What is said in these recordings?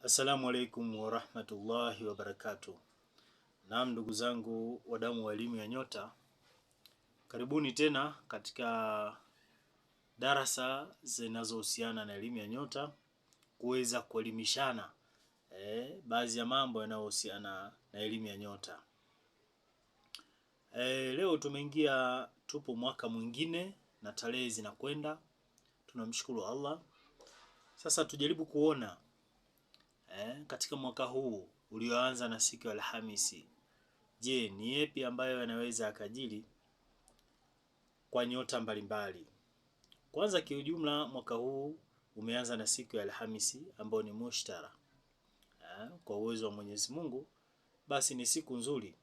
Assalamu alaikum warahmatullahi wabarakatuh. Naam, ndugu zangu wadamu wa elimu ya nyota, karibuni tena katika darasa zinazohusiana na elimu ya nyota, kuweza kuelimishana baadhi ya mambo yanayohusiana na elimu ya nyota. Leo tupo mwaka mwingine na tarehe zinakwenda, tunamshukuru Allah. Sasa tujaribu kuona katika mwaka huu ulioanza na siku ya Alhamisi, je, ni yepi ambayo yanaweza akajili kwa nyota mbalimbali. Kwanza kiujumla, mwaka huu umeanza na siku ya Alhamisi ambayo ni mushtara. Kwa uwezo wa Mwenyezi Mungu, basi ni siku nzuri,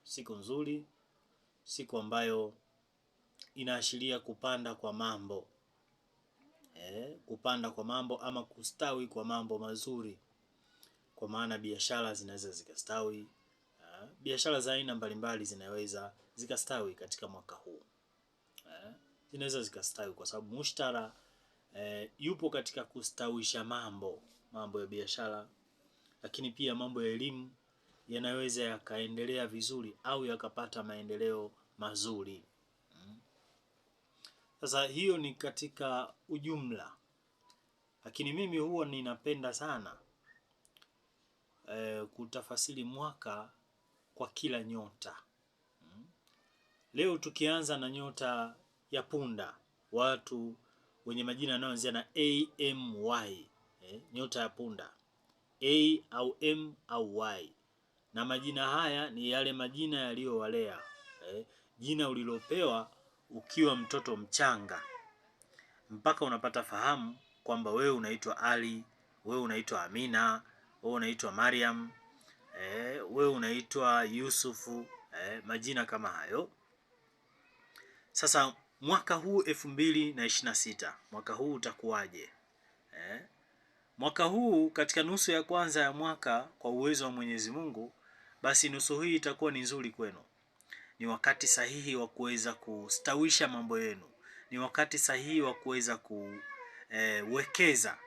siku nzuri, siku ambayo inaashiria kupanda kwa mambo, kupanda kwa mambo ama kustawi kwa mambo mazuri, kwa maana biashara zinaweza zikastawi. Biashara za aina mbalimbali zinaweza zikastawi katika mwaka huu, zinaweza zikastawi kwa sababu mushtara yupo katika kustawisha mambo ya biashara, lakini pia mambo ya elimu yanaweza yakaendelea vizuri au yakapata maendeleo mazuri. Sasa hiyo ni katika ujumla, lakini mimi huwa ninapenda sana kutafasiri mwaka kwa kila nyota. Leo tukianza na nyota ya punda, watu wenye majina yanayoanzia na AMY, nyota ya punda, A au M au Y, na majina haya ni yale majina yaliyowalea, jina ulilopewa ukiwa mtoto mchanga mpaka unapata fahamu kwamba wewe unaitwa Ali, wewe unaitwa Amina, wewe unaitwa Mariam, wewe unaitwa Yusufu, majina kama hayo. Sasa mwaka huu 2026, mwaka huu utakuwaje? Mwaka huu katika nusu ya kwanza ya mwaka, kwa uwezo wa Mwenyezi Mungu, basi nusu hii itakuwa ni nzuri kwenu. Ni wakati sahihi wa kuweza kustawisha mambo yenu. Ni wakati sahihi wa kuweza kuwekeza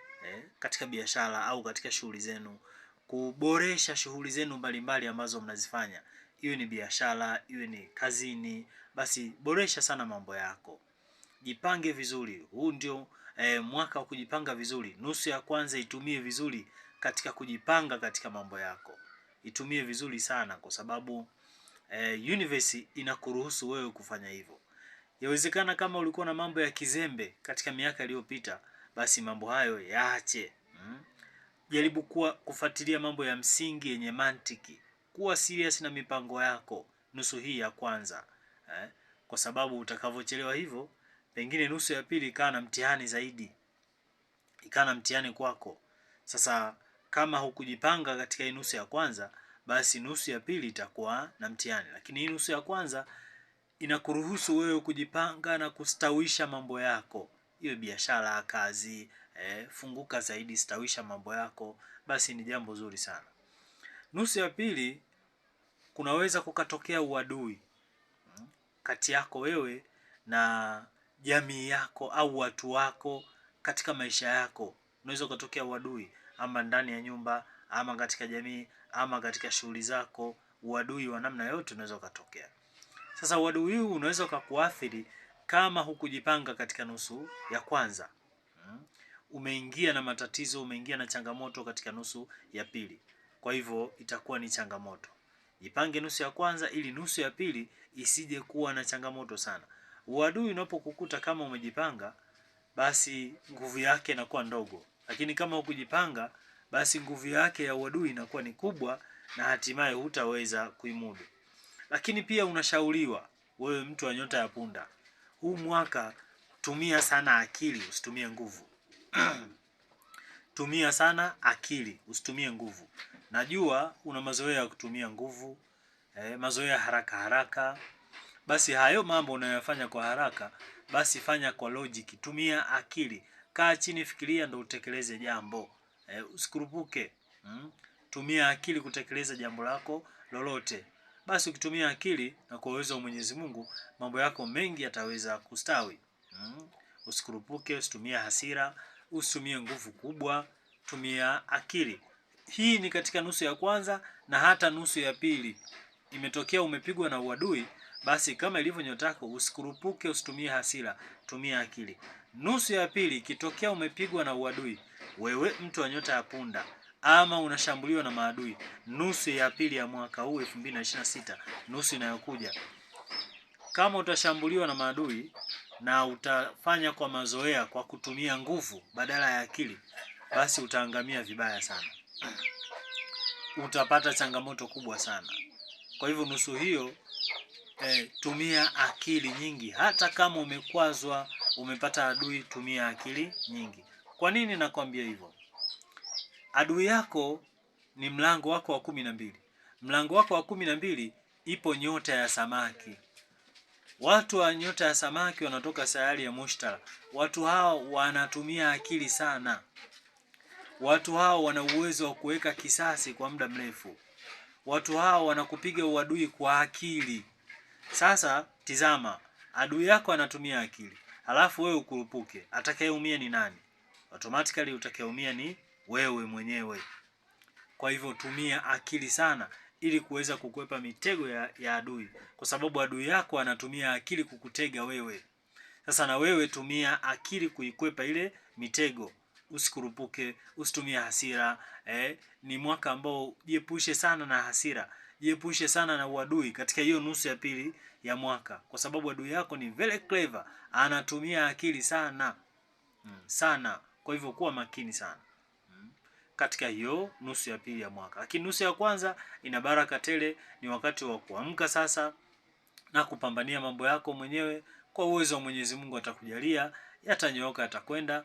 katika biashara au katika shughuli zenu, kuboresha shughuli zenu mbalimbali ambazo mnazifanya. Iwe ni biashara, iwe ni kazini, basi boresha sana mambo yako. Jipange vizuri. Huu ndio mwaka wa kujipanga vizuri. Nusu ya kwanza itumie vizuri katika kujipanga katika mambo yako. Itumie vizuri sana, kwa sababu universe inakuruhusu wewe kufanya hivyo. Yawezekana kama ulikuwa na mambo ya kizembe katika miaka iliyopita, basi mambo hayo yaache. Jaribu kufuatilia mambo ya msingi yenye mantiki. Kuwa serious na mipango yako nusu hii ya kwanza, kwa sababu utakavyochelewa hivyo, pengine nusu ya pili ikawa na mtihani zaidi, ikawa na mtihani kwako. Sasa kama hukujipanga katika hii nusu ya kwanza, basi nusu ya pili itakuwa na mtihani. Lakini hii nusu ya kwanza inakuruhusu wewe kujipanga na kustawisha mambo yako, hiyo biashara, kazi, funguka zaidi, stawisha mambo yako, basi ni jambo zuri sana. Nusu ya pili kunaweza kukatokea uadui kati yako wewe na jamii yako au watu wako katika maisha yako. Unaweza kutokea uadui, ama ndani ya nyumba, ama katika jamii, ama katika shughuli zako. Uadui wa namna yote unaweza kutokea. Sasa uadui huu unaweza kukuathiri kama hukujipanga katika nusu ya kwanza. Umeingia na matatizo, umeingia na changamoto katika nusu ya pili. Kwa hivyo itakuwa ni changamoto. Jipange nusu ya kwanza ili nusu ya pili isije kuwa na changamoto sana. Uadui unapokukuta kama umejipanga, basi nguvu yake inakuwa ndogo. Lakini kama hukujipanga, basi nguvu yake ya uadui inakuwa ni kubwa na hatimaye hutaweza kuimudu. Lakini pia unashauriwa wewe mtu wa nyota ya punda, huu mwaka tumia sana akili, usitumie nguvu. Tumia sana akili, usitumie nguvu. Najua una mazoea ya kutumia nguvu, mazoea haraka haraka. Basi hayo mambo unayofanya kwa haraka, basi fanya kwa logic. Tumia akili, kaa chini, fikiria ndio utekeleze jambo. Usikurupuke. Tumia akili kutekeleza jambo lako lolote. Basi ukitumia akili na kwa uwezo wa Mwenyezi Mungu, mambo yako mengi yataweza kustawi. Usikurupuke, usitumie hasira, usitumie nguvu kubwa, tumia akili. Hii ni katika nusu ya kwanza na hata nusu ya pili. Imetokea umepigwa na uadui, basi kama ilivyo nyota yako, usikurupuke, usitumie hasira, tumia akili. Nusu ya pili ikitokea umepigwa na uadui, wewe mtu wa nyota ya punda, ama unashambuliwa na maadui, nusu ya pili ya mwaka huu 2026, nusu inayokuja, kama utashambuliwa na maadui na utafanya kwa mazoea, kwa kutumia nguvu badala ya akili, basi utaangamia vibaya sana. Utapata changamoto kubwa sana. Kwa hivyo nusu hiyo tumia akili nyingi. Hata kama umekwazwa, umepata adui, tumia akili nyingi. Kwa nini nakwambia hivyo? Adui yako ni mlango wako wa 12. Mlango wako wa 12 ipo nyota ya samaki. Watu wa nyota ya samaki wanatoka sayari ya Mushtari. Watu hao wanatumia akili sana. Watu hao wana uwezo wa kuweka kisasi kwa muda mrefu. Watu hao wanakupiga uadui kwa akili. Sasa tizama, adui yako anatumia akili, halafu wewe ukurupuke. Atakayeumia ni nani? Automatically utakayeumia ni wewe mwenyewe. Kwa hivyo tumia akili sana ili kuweza kukwepa mitego ya adui, kwa sababu adui yako anatumia akili kukutega wewe. Sasa na wewe tumia akili kuikwepa ile mitego. Usikurupuke, usitumie hasira. Ni mwaka ambao jiepushe sana na hasira, jiepushe sana na uadui katika hiyo nusu ya pili ya mwaka, kwa sababu adui yako ni very clever, anatumia akili sana sana. Kwa hivyo kuwa makini sana katika hiyo nusu ya pili ya mwaka. Lakini nusu ya kwanza ina baraka tele, ni wakati wa kuamka sasa na kupambania mambo yako mwenyewe. Kwa uwezo wa Mwenyezi Mungu atakujalia, yatanyooka, yatakwenda.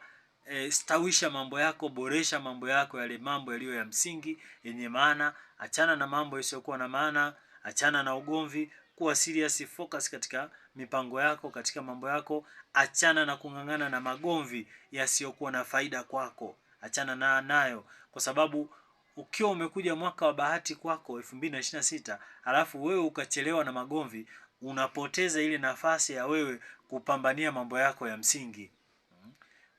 Stawisha mambo yako, boresha mambo yako, yale mambo yaliyo ya msingi yenye maana. Achana na mambo yasiyokuwa na maana, achana na ugomvi, kuwa serious, focus katika mipango yako, katika mambo yako. Achana na kung'ang'ana na magomvi yasiyokuwa na faida kwako, achana nayo, kwa sababu ukiwa umekuja mwaka wa bahati kwako 2026, halafu wewe ukachelewa na magomvi, unapoteza ile nafasi ya wewe kupambania mambo yako ya msingi.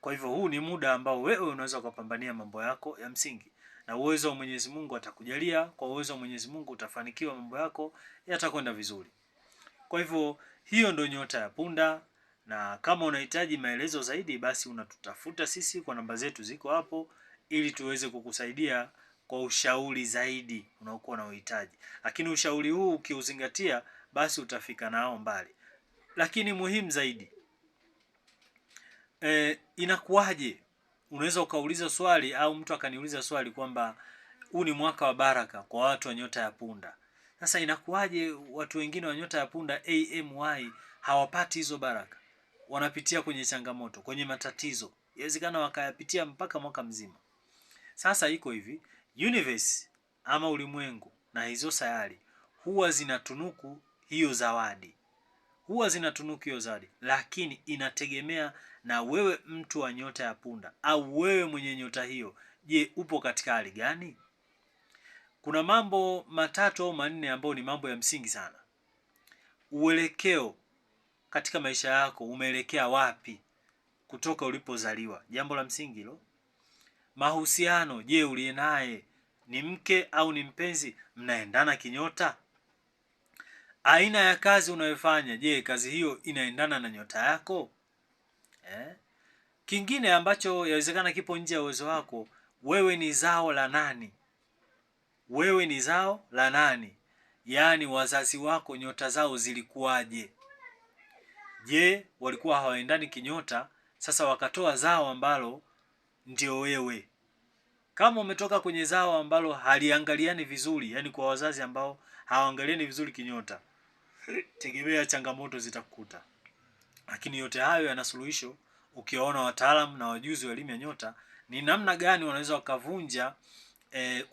Kwa hivyo huu ni muda ambao wewe unaweza kupambania mambo yako ya msingi, na uwezo wa Mwenyezi Mungu atakujalia. Kwa uwezo wa Mwenyezi Mungu utafanikiwa, mambo yako yatakwenda vizuri. Kwa hivyo hiyo ndio nyota ya punda, na kama unahitaji maelezo zaidi, basi unatutafuta sisi kwa namba zetu ziko hapo, ili tuweze kukusaidia kwa ushauri zaidi unaokuwa na uhitaji. Lakini ushauri huu ukiuzingatia, basi utafika nao mbali. Lakini muhimu zaidi, inakuwaje? Unaweza ukauliza swali au mtu akaniuliza swali kwamba huu ni mwaka wa baraka kwa watu wa nyota ya punda. Sasa inakuwaje watu wengine wa nyota ya punda AMY hawapati hizo baraka? Wanapitia kwenye changamoto, kwenye matatizo. Inawezekana wakayapitia mpaka mwaka mzima. Sasa iko hivi, universe ama ulimwengu na hizo sayari huwa zinatunuku hiyo zawadi. Lakini inategemea na wewe mtu wa nyota ya punda, au wewe mwenye nyota hiyo. Je, upo katika hali gani? Kuna mambo matatu au manne ambayo ni mambo ya msingi sana. Uelekeo katika maisha yako, umeelekea wapi kutoka ulipozaliwa? Jambo la msingi hilo. Mahusiano, je, uliye naye ni mke au ni mpenzi? Mnaendana kinyota? Aina ya kazi unayofanya, je, kazi hiyo inaendana na nyota yako? Kingine ambacho yawezekana kipo nje ya uwezo wako, wewe ni zao la nani? Yaani wazazi wako nyota zao zilikuwaje? Je, walikuwa hawaendani kinyota, sasa wakatoa zao ambalo ndio wewe? Kama umetoka kwenye zao ambalo haliangaliani vizuri, yani kwa wazazi ambao hawaangaliani vizuri kinyota, tegemea changamoto zitakukuta. Lakini yote hayo yana suluhisho ukiwaona wataalamu na wajuzi wa elimu ya nyota, ni namna gani wanaweza wakavunja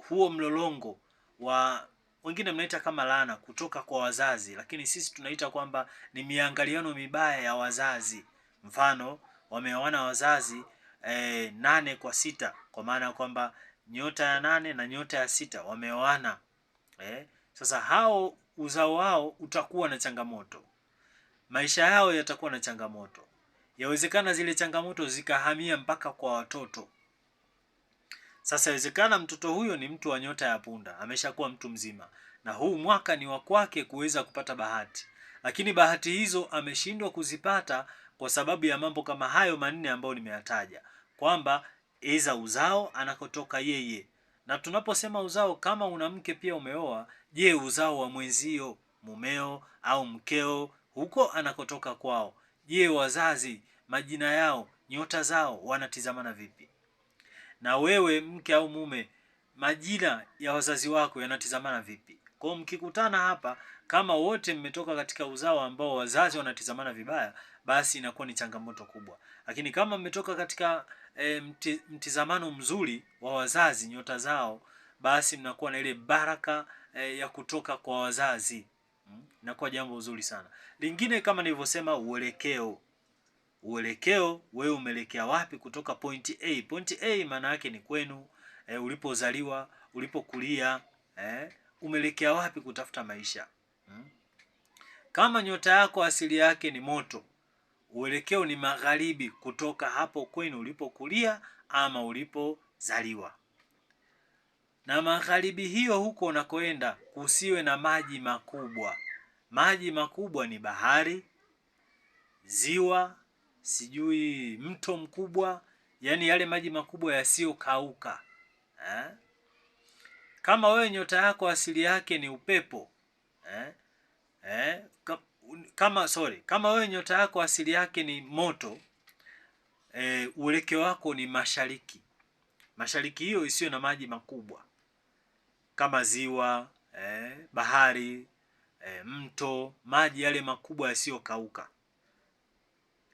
huo mlolongo wa, wengine mnaita kama laana, kutoka kwa wazazi, lakini sisi tunaita kwamba ni miangaliano mibaya ya wazazi. Mfano, wameoana wazazi 8 kwa 6, kwa maana kwamba nyota ya 8 na nyota ya 6 wameoana. Sasa hao uzao wao utakuwa na changamoto, maisha yao yatakuwa na changamoto. Yawezekana zile changamoto zikahamia mpaka kwa watoto. Sasa inawezekana mtoto huyo ni mtu wa nyota ya punda, ameshakuwa mtu mzima, na huu mwaka ni wa kwake kuweza kupata bahati, lakini bahati hizo ameshindwa kuzipata kwa sababu ya mambo kama hayo manne ambayo nimeyataja, kwamba eza uzao anakotoka yeye. Na tunaposema uzao, kama una mke pia umeoa, je, uzao wa mwenzio, mumeo au mkeo, huko anakotoka kwao, je, wazazi majina yao, nyota zao wanatizamana vipi? Na wewe mke au mume, majina ya wazazi wako yanatizamana vipi? Kwa mkikutana hapa, kama wote mmetoka katika uzao ambao wazazi wanatizamana vibaya, basi inakuwa ni changamoto kubwa. Lakini kama mmetoka katika mtizamano mzuri wa wazazi, nyota zao, basi mnakuwa na ile baraka ya kutoka kwa wazazi. Inakuwa jambo zuri sana. Lingine kama nilivyosema, uelekeo. Uelekeo, wewe umeelekea wapi kutoka point A? Point A maana yake ni kwenu, ulipozaliwa, ulipokulia, umeelekea wapi kutafuta maisha. Kama nyota yako asili yake ni moto, uelekeo ni magharibi kutoka hapo kwenu ulipokulia ama ulipozaliwa. Na magharibi hiyo huko unakoenda kusiwe na maji makubwa. Maji makubwa ni bahari, ziwa, sijui mto mkubwa, yani yale maji makubwa yasiyokauka. Kama wewe nyota yako asili yake ni upepo, kama wewe nyota yako asili yake ni moto, uelekeo wako ni mashariki. Mashariki hiyo isiyo na maji makubwa kama ziwa, bahari, mto, maji yale makubwa yasiyokauka.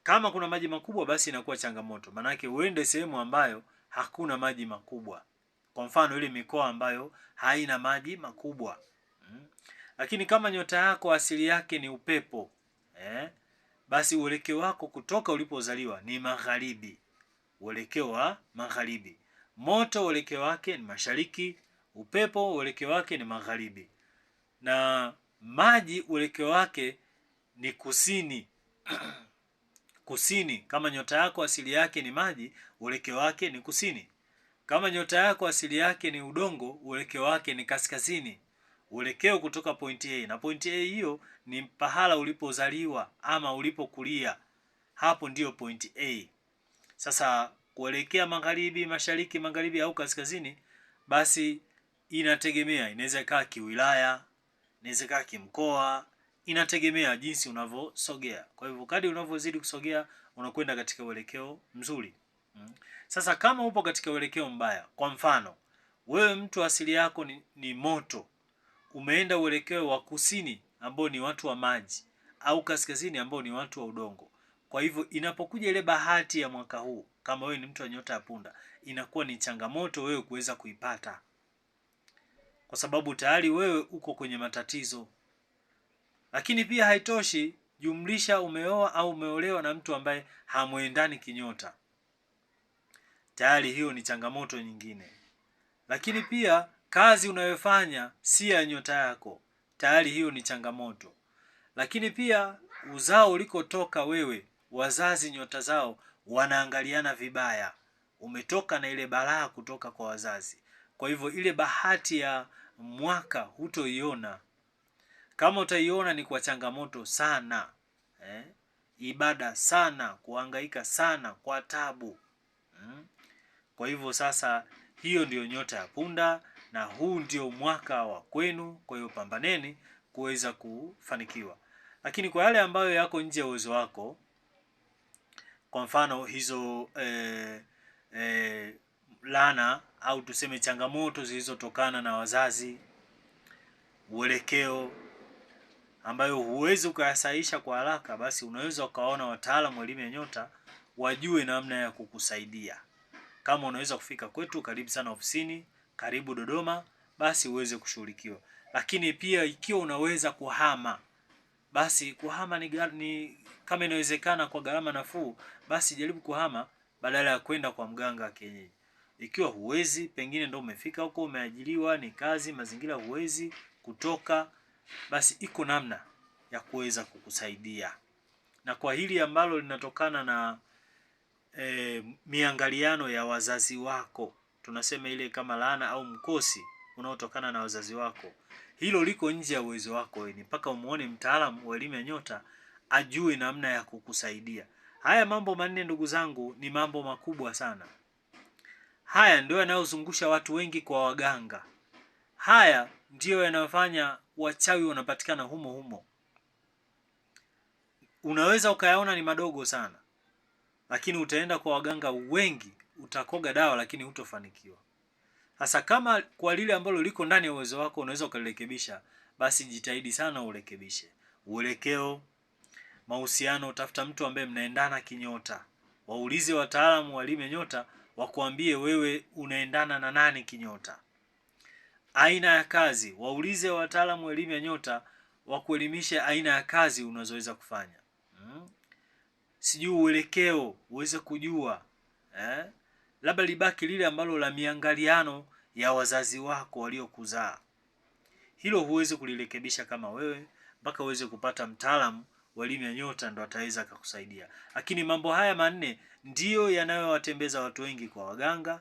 Kama kuna maji makubwa basi inakuwa changamoto, manake uende sehemu ambayo hakuna maji makubwa. Kwa mfano ile mikoa ambayo haina maji makubwa. Lakini kama nyota yako asili yake ni upepo, basi uelekeo wako kutoka ulipozaliwa ni magharibi. Uelekeo wa magharibi. Moto uelekeo wake ni mashariki, upepo uelekeo wake ni magharibi. Na maji uelekeo wake ni kusini. Kusini. Kama nyota yako asili yake ni maji, uelekeo wake ni kusini. Kama nyota yako asili yake ni udongo, uelekeo wake ni kaskazini. Uelekeo kutoka point A, na point A hiyo ni pahala ulipozaliwa ama ulipokulia. Hapo ndiyo point A. Sasa kuelekea magharibi, mashariki, magharibi au kaskazini, basi inategemea, inaweza ikawa kiwilaya, inaweza ikawa kimkoa, inategemea jinsi unavyosogea. Kwa hivyo kadri unavyozidi kusogea unakwenda katika uelekeo mzuri. Sasa kama upo katika uelekeo mbaya, kwa mfano wewe mtu asili yako ni moto, umeenda uelekeo wa kusini ambao ni watu wa maji, au kaskazini ambao ni watu wa udongo. Kwa hivyo inapokuja ile bahati ya mwaka huu, kama wewe ni mtu wa nyota ya punda, inakuwa ni changamoto wewe kuweza kuipata, kwa sababu tayari wewe uko kwenye matatizo. Lakini pia haitoshi, jumlisha umeoa au umeolewa na mtu ambaye hamuendani kinyota, tayari hiyo ni changamoto nyingine. Lakini pia kazi unayofanya si ya nyota yako, tayari hiyo ni changamoto. Lakini pia uzao ulikotoka wewe, wazazi nyota zao wanaangaliana vibaya, umetoka na ile balaa kutoka kwa wazazi. Kwa hivyo ile bahati ya mwaka hutoiona. Kama utaiona ni kwa changamoto sana, ibada sana, kuhangaika sana, kwa tabu. Kwa hivyo sasa hiyo ndio nyota ya punda na huu ndio mwaka wa kwenu. Kwa hiyo pambaneni kuweza kufanikiwa. Lakini kwa yale ambayo yako nje ya uwezo wako, kwa mfano hizo laana au tuseme changamoto zilizotokana na wazazi, uelekeo ambayo huwezi ukayasaisha kwa haraka, basi unaweza ukaona wataalamu wa elimu ya nyota wajue namna ya kukusaidia. Kama unaweza kufika kwetu, karibu sana ofisini, karibu Dodoma, basi uweze kushughulikiwa. Lakini pia ikiwa unaweza kuhama, basi kuhama ni kama inawezekana kwa gharama nafuu, basi jaribu kuhama badala ya kwenda kwa mganga wa kienyeji. Ikiwa huwezi, pengine ndio umefika huko, umeajiriwa, ni kazi, mazingira huwezi kutoka, basi iko namna ya kuweza kukusaidia. Na kwa hili ambalo linatokana na miangaliano ya wazazi wako, tunasema ile kama laana au mkosi unaotokana na wazazi wako, hilo liko nje ya uwezo wako wewe. Ni mpaka umuone mtaalamu wa elimu ya nyota ajue namna ya kukusaidia. Haya mambo manne ndugu zangu ni mambo makubwa sana. Haya ndio yanayozungusha watu wengi kwa waganga. Haya ndio yanayofanya wachawi wanapatikana humo humo. Unaweza ukayaona ni madogo sana, lakini utaenda kwa waganga wengi, utakoga dawa lakini hutofanikiwa. Sasa kama kwa lile ambalo liko ndani ya uwezo wako unaweza ukalirekebisha, basi jitahidi sana urekebishe. Uelekeo, mahusiano, tafuta mtu ambaye mnaendana kinyota. Waulize wataalamu wa elimu ya nyota wakuambie wewe unaendana na nani kinyota. Aina ya kazi, waulize wataalamu wa elimu ya nyota wakuelimishe aina ya kazi unazoweza kufanya. Sijui uelekeo uweze kujua, labda libaki lile ambalo la miangaliano ya wazazi wako waliokuzaa. Hilo huwezi kulirekebisha kama wewe, mpaka uweze kupata mtaalamu wa elimu ya nyota ndo ataweza kukusaidia. Lakini mambo haya manne ndiyo yanayowatembeza watu wengi kwa waganga,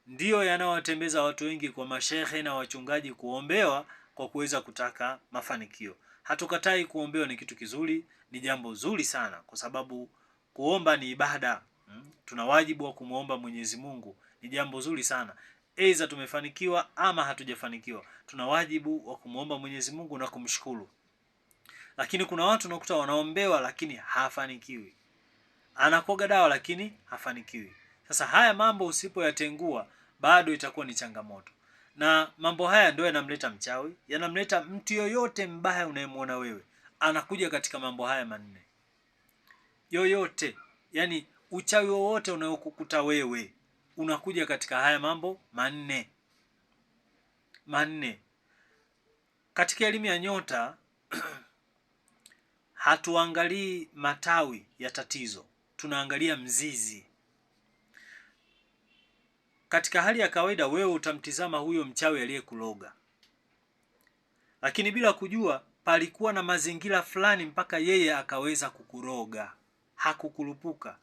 ndiyo yanayowatembeza watu wengi kwa mashehe na wachungaji kuombewa kwa kuweza kutaka mafanikio. Hatukatai kuombewa, ni kitu kizuri, ni jambo zuri sana, kwa sababu kuomba ni ibada. Tuna wajibu wa kumuomba Mwenyezi Mungu, ni jambo zuri sana. Aidha tumefanikiwa ama hatujafanikiwa, tuna wajibu wa kumuomba Mwenyezi Mungu na kumshukuru. Lakini kuna watu unakuta wanaombewa lakini hafanikiwi, anakoga dawa lakini hafanikiwi. Sasa haya mambo usipoyatengua bado itakuwa ni changamoto, na mambo haya ndio yanamleta mchawi, yanamleta mtu yoyote mbaya unayemwona wewe, anakuja katika mambo haya manne yoyote. Yani uchawi wowote unayokukuta wewe unakuja katika haya mambo manne. Katika elimu ya nyota hatuangalii matawi ya tatizo, tunaangalia mzizi. Katika hali ya kawaida wewe utamtizama huyo mchawi aliyekuloga, lakini bila kujua palikuwa na mazingira fulani mpaka yeye akaweza kukuroga, hakukulupuka.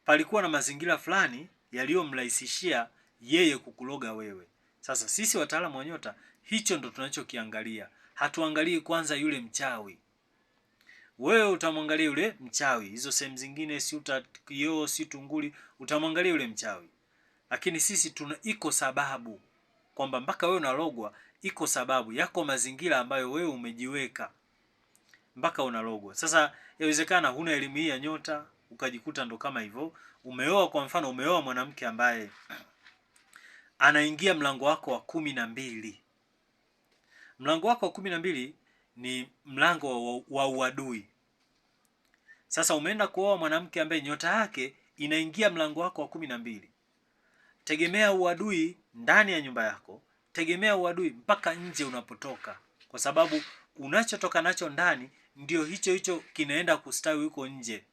Palikuwa na mazingira fulani yaliyomrahisishia yeye kukuloga wewe. Sasa sisi wataalamu wa nyota hicho ndo tunachokiangalia. Hatuangalii kwanza yule mchawi. Wewe utamwangalia yule mchawi, hizo sehemu zingine si utakio si tunguli, utamwangalia yule mchawi. Lakini sisi iko sababu kwamba mpaka wewe unalogwa, iko sababu yako mazingira ambayo wewe umejiweka mpaka unalogwa. Sasa yawezekana huna elimu hii ya nyota ukajikuta ndo kama hivyo. Umeoa, kwa mfano umeoa mwanamke ambaye anaingia mlango wako wa 12. Mlango wako wa 12 ni mlango wa uadui. Sasa umeenda kuoa mwanamke ambaye nyota yake inaingia mlango wako wa 12. Tegemea uadui ndani ya nyumba yako, tegemea uadui mpaka nje unapotoka, kwa sababu unachotoka nacho ndani ndio hicho kinaenda kustawi huko nje.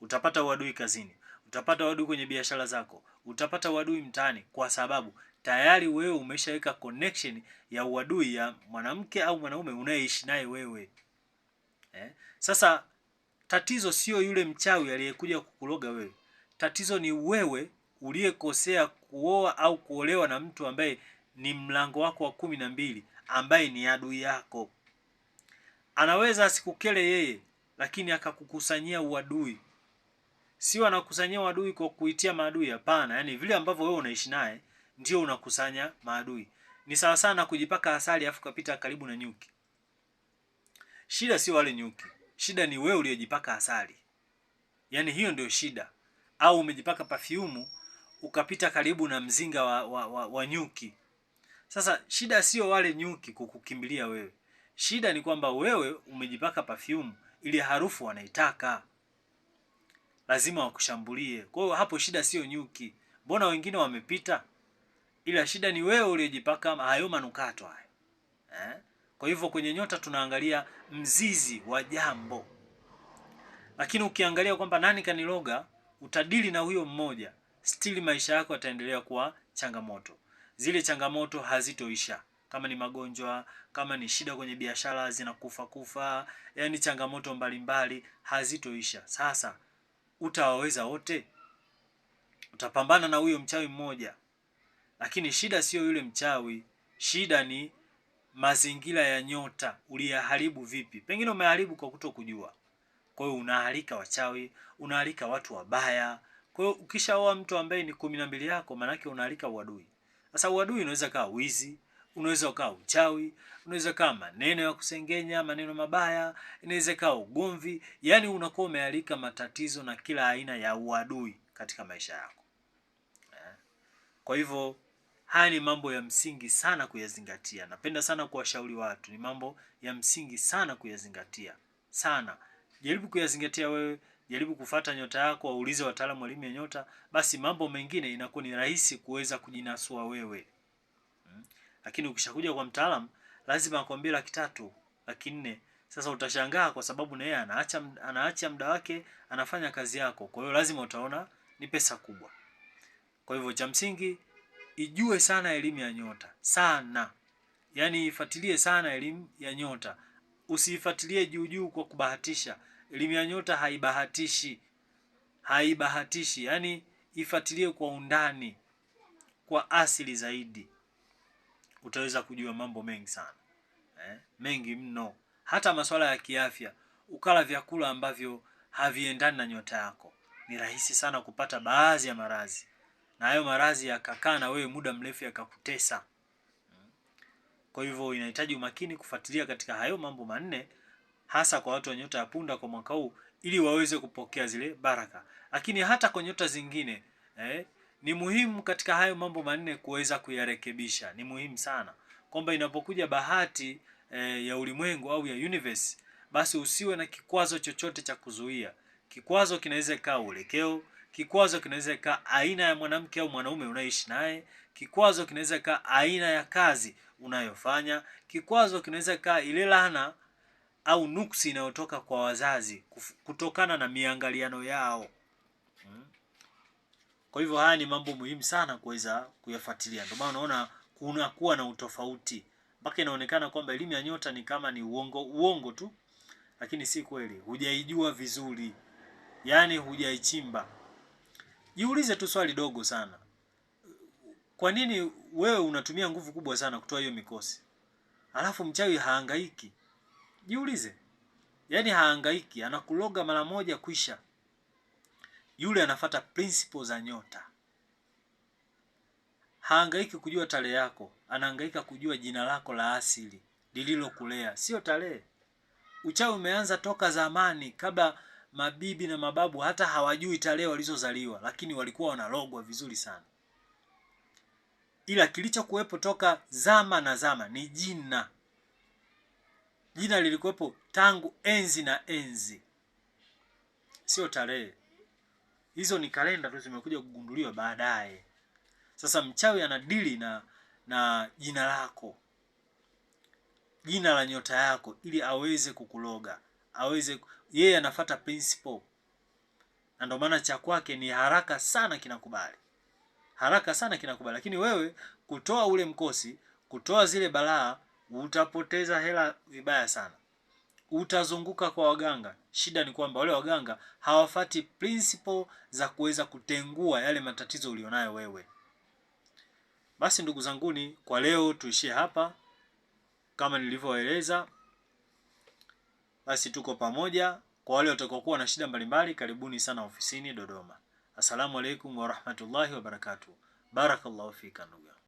Utapata uadui kazini, utapata uadui kwenye biashara zako, utapata uadui mtaani, kwa sababu tayari wewe umeshaweka connection ya uadui ya mwanamke au mwanaume unayeishi naye wewe. Sasa tatizo sio yule mchawi aliyekuja kukuloga wewe. Tatizo ni wewe uliyekosea kuoa au kuolewa na mtu ambaye ni mlango wako wa 12, ambaye ni adui yako. Anaweza asikukele yeye, lakini akakukusanyia uadui. Sio anakusanyia uadui kwa kuitia maadui, hapana. Yani vile ambavyo wewe unaishi naye ndio unakusanya maadui. Ni sawa sana kujipaka asali afu kapita karibu na nyuki. Shida sio wale nyuki, shida ni wewe uliyejipaka asali. Yani hiyo ndio shida. Au umejipaka perfume ukapita karibu na mzinga wa nyuki. Sasa shida sio wale nyuki kukukimbilia wewe. Shida ni kwamba wewe umejipaka perfume, ili harufu wanaitaka, lazima wakushambulie. Kwa hiyo hapo shida sio nyuki. Mbona wengine wamepita? Ila shida ni wewe uliyejipaka hayo manukato haya. Kwa hivyo kwenye nyota tunaangalia mzizi wa jambo. Lakini ukiangalia kwamba nani kaniloga, utadili na huyo mmoja, stili maisha yako yataendelea kuwa changamoto. Zile changamoto hazitoisha. Kama ni magonjwa, kama ni shida kwenye biashara zinakufa, yani changamoto mbalimbali hazitoisha. Sasa utawaweza wote? Utapambana na huyo mchawi mmoja, lakini shida sio yule mchawi, shida ni mazingira ya nyota. Uliyaharibu vipi? Pengine umeharibu kwa kutokujua. Kwa hiyo unaalika wachawi, unaalika watu wabaya. Kwa hiyo ukishaoa mtu ambaye ni 12 yako, maana yake unaalika uadui. Sasa uadui unaweza kaa wizi, unaweza kaa uchawi, unaweza kaa maneno ya kusengenya, maneno mabaya, inaweza kaa ugomvi. Yaani unakuwa umealika matatizo na kila aina ya uadui katika maisha yako. Kwa hivyo haya ni mambo ya msingi sana kuyazingatia. Napenda sana kuwashauri watu, ni mambo ya msingi sana kuyazingatia sana. Jaribu kuyazingatia wewe, jaribu kufuata nyota yako, waulize wataalamu wa elimu ya nyota, basi mambo mengine inakuwa ni rahisi kuweza kujinasua wewe. Lakini ukishakuja kwa mtaalamu lazima akwambie 300,000, 400,000. Sasa utashangaa kwa sababu na yeye anaacha muda wake anafanya kazi yako. Kwa hiyo lazima utaona ni pesa kubwa. Kwa hivyo cha msingi ijue sana elimu ya nyota. Sana. Yaani ifuatilie sana elimu ya nyota. Usiifuatilie juu juu kwa kubahatisha. Elimu ya nyota haibahatishi. Haibahatishi. Yaani ifuatilie kwa undani, kwa asili zaidi. Utaweza kujua mambo mengi sana. Mengi mno. Hata masuala ya kiafya, ukala vyakula ambavyo haviendani na nyota yako, ni rahisi sana kupata baadhi ya maradhi. Na hayo maradhi yakakaa na wewe muda mrefu yakakutesa. Kwa hivyo inahitaji umakini kufuatilia katika hayo mambo manne, hasa kwa watu wa nyota ya punda kwa mwaka huu, ili waweze kupokea zile baraka. Lakini hata kwa nyota zingine ni muhimu katika hayo mambo manne kuweza kuyarekebisha. Ni muhimu sana kwamba inapokuja bahati ya ulimwengu au ya universe, basi usiwe na kikwazo chochote cha kuzuia. Kikwazo kinaweza kaa uelekeo, kikwazo kinaweza kaa aina ya mwanamke au mwanaume unaishi naye, kikwazo kinaweza kaa aina ya kazi unayofanya, kikwazo kinaweza kaa ile laana au nuksi inayotoka kwa wazazi kutokana na miangaliano yao. Kwa hivyo haya ni mambo muhimu sana kuweza kuyafuatilia. Ndio maana unaona kunakuwa na utofauti. Mpaka inaonekana kwamba elimu ya nyota ni kama ni uongo tu, lakini si kweli. Hujaijua vizuri. Yaani hujaichimba. Jiulize tu swali dogo sana. Kwa nini wewe unatumia nguvu kubwa sana kutoa hiyo mikosi? Alafu mchawi hahangaiki? Jiulize. Yaani hahangaiki, anakuloga mara moja kwisha. Yule anafuata principles za nyota. Hahangaiki kujua tarehe yako, anahangaika kujua jina lako la asili lililokulea, sio tarehe. Uchawi umeanza toka zamani, kabla mabibi na mababu hata hawajui tarehe walizozaliwa, lakini walikuwa wanalogwa vizuri sana. Ila kilichokuwepo toka zama na zama ni jina. Jina lilikuwepo tangu enzi na enzi, sio tarehe. Hizo ni kalenda tu zimekuja kugunduliwa baadaye. Sasa mchawi anadili na jina lako, jina la nyota yako, ili aweze kukuloga, yeye anafuata principle. Na ndio maana cha kwake ni haraka sana kinakubali. Haraka sana kinakubali. Lakini wewe kutoa ule mkosi, kutoa zile balaa, utapoteza hela vibaya sana. Utazunguka kwa waganga. Shida ni kwamba wale waganga hawafati principle za kuweza kutengua yale matatizo ulionayo wewe. Basi ndugu zanguni, kwa leo tuishie hapa. Kama nilivyoeleza, basi tuko pamoja. Kwa wale watakaokuwa na shida mbalimbali, karibuni sana ofisini Dodoma. Asalamu alaykum wa rahmatullahi wa barakatuh. Barakallahu fika ndugu.